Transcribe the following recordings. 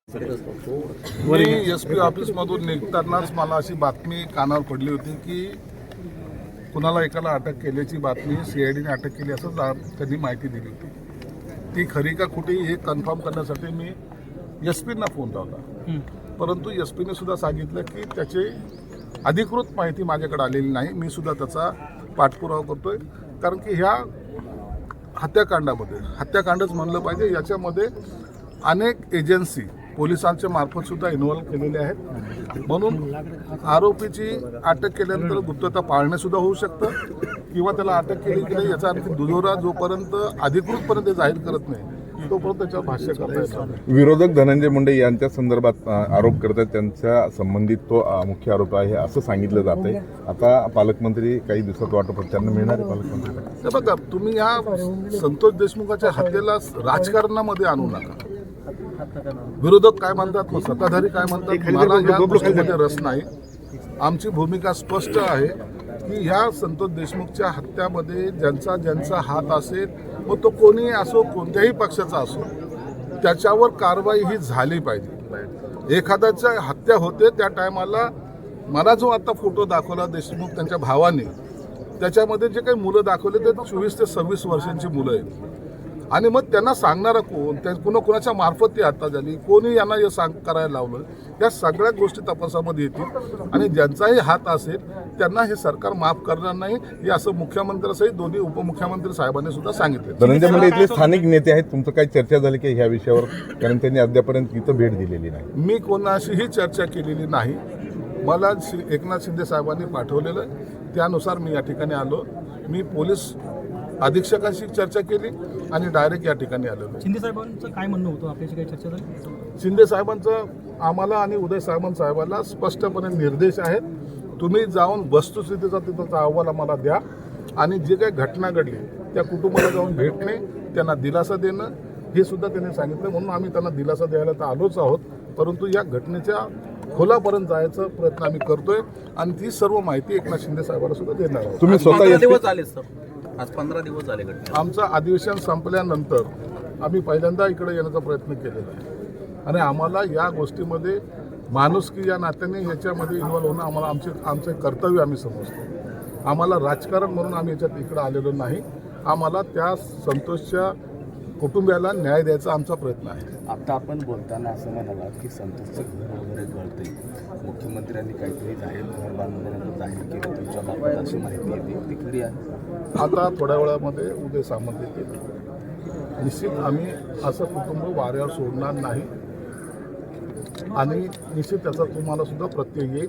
मी SP ऑफिसमधून निघतानाच मला अशी बातमी कानावर पडली होती की कुणाला एकाला अटक केल्याची बातमी CIDने अटक केली असं त्यांनी माहिती दिली होती. ती खरी का खोटी हे कन्फर्म करण्यासाठी मी SPना फोन लावला, परंतु SPने सुद्धा सांगितलं की त्याची अधिकृत माहिती माझ्याकडे आलेली नाही. मी सुद्धा त्याचा पाठपुरावा करतोय, कारण की ह्या हत्याकांडच म्हणलं पाहिजे. याच्यामध्ये अनेक एजन्सी पोलिसांच्या मार्फत सुद्धा इन्व्हॉल्व केलेले आहेत. म्हणून आरोपीची अटक केल्यानंतर गुप्तता पाळणे सुद्धा होऊ शकतं किंवा त्याला अटक केली की नाही याचा आणखी दुजोरा जोपर्यंत अधिकृतपणे ते जाहीर करत नाही तोपर्यंत त्याच्यावर भाष्य करता येतं. विरोधक धनंजय मुंडे यांच्या संदर्भात आरोप करतात, त्यांच्या संबंधित तो मुख्य आरोप आहे असं सांगितलं जात आहे. आता पालकमंत्री काही दिवसात वाटप त्यांना मिळणार आहे पालकमंत्री. हे बघा, तुम्ही ह्या संतोष देशमुखाच्या हत्येला राजकारणामध्ये आणू नका. विरोधक काय म्हणतात, मग सत्ताधारी काय म्हणतात, मला या गोष्टीमध्ये रस नाही. आमची भूमिका स्पष्ट आहे की ह्या संतोष देशमुखच्या हत्यामध्ये ज्यांचा हात असेल, मग तो कोणीही असो, कोणत्याही पक्षाचा असो, त्याच्यावर कारवाई ही झाली पाहिजे. एखाद्याच्या हत्या होते त्या टायमाला मला जो आता फोटो दाखवला देशमुख त्यांच्या भावाने, त्याच्यामध्ये जे काही मुलं दाखवले ते 24 ते 26 वर्षांची मुलं आहेत. आणि मग त्यांना सांगणारा कोण, कोणाच्या मार्फत ती हत्या झाली, कोणी यांना हे करायला लावलं, या सगळ्या गोष्टी तपासामध्ये येतील. आणि ज्यांचाही हात असेल त्यांना हे सरकार माफ करणार नाही, हे असं मुख्यमंत्र्यांसहित दोन्ही उपमुख्यमंत्री साहेबांनी सुद्धा सांगितलं. धनंजय मुंडे इथले स्थानिक नेते आहेत, तुमचं काही चर्चा झाली की ह्या विषयावर? कारण त्यांनी अद्यापर्यंत इथं भेट दिलेली नाही. मी कोणाशीही चर्चा केलेली नाही. मला एकनाथ शिंदे साहेबांनी पाठवलेलं, त्यानुसार मी या ठिकाणी आलो. मी पोलीस अधीक्षकांशी चर्चा केली आणि डायरेक्ट या ठिकाणी आलेलो. शिंदे साहेबांचं काय म्हणणं होतं, आपल्याशी काही चर्चा झाली? शिंदे साहेबांचं आम्हाला आणि उदय साहेबांना स्पष्टपणे निर्देश आहेत, तुम्ही जाऊन वस्तुस्थितीचा तिथंचा अहवाल आम्हाला द्या आणि जे काही घटना घडली त्या कुटुंबाला जाऊन भेटणे, त्यांना दिलासा देणं, हे सुद्धा त्यांनी सांगितलं. म्हणून आम्ही त्यांना दिलासा द्यायला तर आलोच आहोत, परंतु या घटनेच्या खोलापर्यंत जायचा प्रयत्न आम्ही करतोय आणि ती सर्व माहिती एकनाथ शिंदे साहेबांना सुद्धा देणार आहोत. तुम्ही स्वतः आज 15 दिवस झाले घटना. आमचं अधिवेशन संपल्यानंतर आम्ही पहिल्यांदा इकडे येण्याचा प्रयत्न केलेला आहे आणि आम्हाला या गोष्टीमध्ये माणुसकी या नात्याने याच्यामध्ये इन्व्हॉल्व होणं आम्हाला आमचे कर्तव्य आम्ही समजतो. आम्हाला राजकारण म्हणून आम्ही याच्यात इकडं आलेलो नाही. आम्हाला त्या संतोषच्या कुटुंबियाला न्याय द्यायचा आमचा प्रयत्न आहे. आता आपण बोलताना असं म्हणाला की संतोषचं घर वगैरे गळते, मुख्यमंत्र्यांनी काहीतरी जाहीर घर बांधण्यानंतर जाहीर केलं तुमच्या बाबत अशी माहिती येते, ती खरी आहे? आता थोड्या वेळामध्ये उदय सामंत येतील. निश्चित आम्ही असं कुटुंब वाऱ्यावर सोडणार नाही आणि निश्चित त्याचा तुम्हाला सुद्धा प्रत्यय येईल.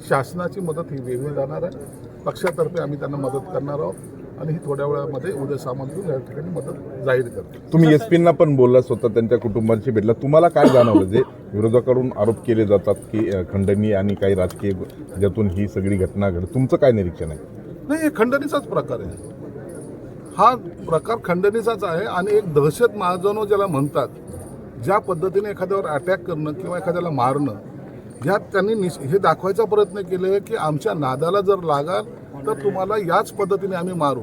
शासनाची मदत ही वेगळी जाणार आहे, पक्षातर्फे आम्ही त्यांना मदत करणार आहोत आणि ही थोड्या वेळामध्ये उदय सामंत या ठिकाणी मदत जाहीर करतो. तुम्ही SPना पण बोलला, स्वतः त्यांच्या कुटुंबांशी भेटला, तुम्हाला काय जाणवलं जे विरोधकाकडून आरोप केले जातात की खंडणी आणि काही राजकीय ज्यातून ही सगळी घटना घडली, तुमचं काय निरीक्षण आहे? नाही, हे खंडणीचाच प्रकार आहे. हा प्रकार खंडणीचाच आहे आणि एक दहशत माजवणं ज्याला म्हणतात, ज्या पद्धतीने एखाद्यावर अटॅक करणं किंवा एखाद्याला मारणं, ह्यात त्यांनी हे दाखवायचा प्रयत्न केले की आमच्या नादाला जर लागाल तर तुम्हाला याच पद्धतीने आम्ही मारू.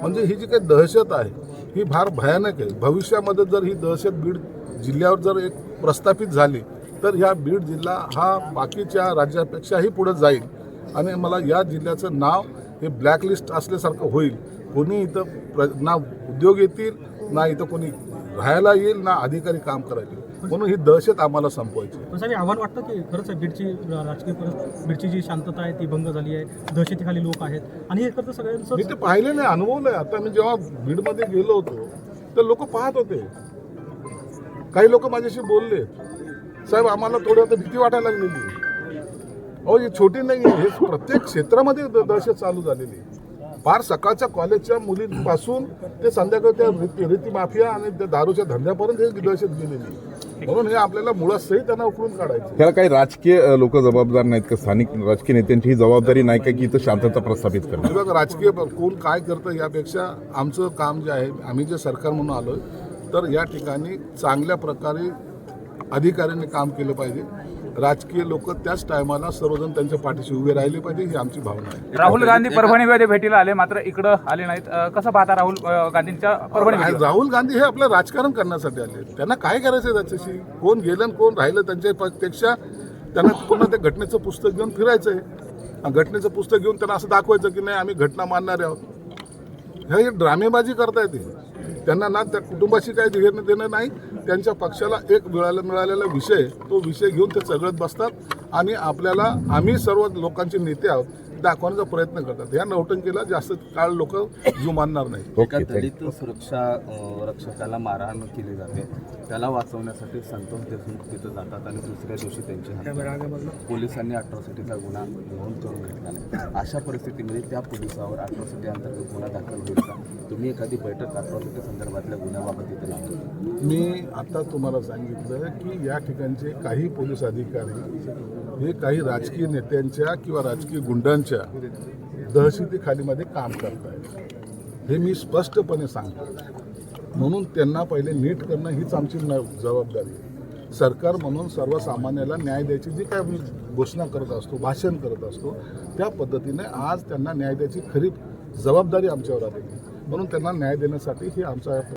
म्हणजे ही जी काही दहशत आहे ही फार भयानक आहे. भविष्यामध्ये जर ही दहशत बीड जिल्ह्यावर जर एक प्रस्थापित झाली तर ह्या बीड जिल्हा हा बाकीच्या राज्यापेक्षाही पुढे जाईल आणि मला या जिल्ह्याचं नाव हे ब्लॅकलिस्ट असल्यासारखं होईल. कोणी इथं ना उद्योग येतील, ना इथं कोणी राहायला येईल, ना अधिकारी काम करायला. म्हणून ही दहशत आम्हाला संपवायची. पण आव्हान वाटतं की खरंच बीडची राजकीय बीडची जी शांतता आहे ती भंग झाली आहे, दहशतीखाली लोक आहेत आणि हे करतं सगळ्यांचं. मी ते पाहिलेलं आहे, अनुभवलं आहे. आता मी जेव्हा बीडमध्ये गेलो होतो तर लोक पाहत होते. काही लोक माझ्याशी बोलले, साहेब आम्हाला थोडी आता भीती वाटायला लागलेली. अहो ही छोटी नाही आहे, हे प्रत्येक क्षेत्रामध्ये दहशत चालू झालेली. फार सकाळच्या कॉलेजच्या मुलींपासून ते संध्याकाळी त्या रीती माफिया आणि त्या दारूच्या धंद्यापर्यंत हे दहशत गेलेली. म्हणून हे आपल्याला मुळासही त्यांना उकळून काढायचं. त्याला काही राजकीय लोक जबाबदार नाहीत का? स्थानिक राजकीय नेत्यांची ही जबाबदारी नाही का की इथं शांतता प्रस्थापित करणं? बघा, राजकीय कोण काय करतं यापेक्षा आमचं काम जे आहे, आम्ही जे सरकार म्हणून आलो तर या ठिकाणी चांगल्या प्रकारे अधिकाऱ्यांनी काम केलं पाहिजे. राजकीय लोक त्याच टायमाला सर्वजण त्यांच्या पाठीशी उभे राहिले पाहिजे ही आमची भावना आहे. राहुल गांधी परभणीमध्ये भेटीला आले मात्र इकडं आले नाहीत. कसं पाहता राहुल गांधींच्या परभणी भेटीला? राहुल गांधी हे आपलं राजकारण करण्यासाठी आले. त्यांना काय करायचं त्याच्याशी, कोण गेलं आणि कोण राहिलं त्यांच्यापेक्षा त्यांना पुन्हा त्या घटनेचं पुस्तक घेऊन फिरायचं आहे. घटनेचं पुस्तक घेऊन त्यांना असं दाखवायचं की नाही आम्ही घटना मानणारे आहोत. हे ड्रामेबाजी करतायत ते. त्यांना ना त्या कुटुंबाशी काही घेणं देणं नाही. त्यांच्या पक्षाला एक मिळालेला विषय, तो विषय घेऊन ते चघळत बसतात आणि आपल्याला आम्ही सर्व लोकांचे नेते आहोत दाखवण्याचा प्रयत्न करतात. या नौटंकीला जास्त काळ लोक जीव मानणार नाही. एका दलित सुरक्षा रक्षकाला मारहाण केली जाते, त्याला वाचवण्यासाठी संतोष देशमुख तिथं जातात आणि दुसऱ्या दिवशी त्यांची हत्या. पोलिसांनी अट्रॉसिटीचा गुन्हा नोंद करून घेतला नाही. अशा परिस्थितीमध्ये त्या पोलिसावर अट्रॉसिटी अंतर्गत गुन्हा दाखल होईल का? तुम्ही एखादी बैठक अट्रॉसिटी संदर्भातल्या गुन्ह्याबाबत इथे लावतो? मी आता तुम्हाला सांगितलं की या ठिकाणचे काही पोलीस अधिकारी हे काही राजकीय नेत्यांच्या किंवा राजकीय गुंडांच्या दहशतीखालीमध्ये काम करत आहेत. हे मी स्पष्टपणे सांगतो. म्हणून त्यांना पहिले नीट करणं हीच आमची जबाबदारी आहे. सरकार म्हणून सर्वसामान्याला न्याय द्यायची जी काय मी घोषणा करत असतो, भाषण करत असतो, त्या पद्धतीने आज त्यांना न्याय द्यायची खरी जबाबदारी आमच्यावर आली. म्हणून त्यांना न्याय देण्यासाठी ही आमचा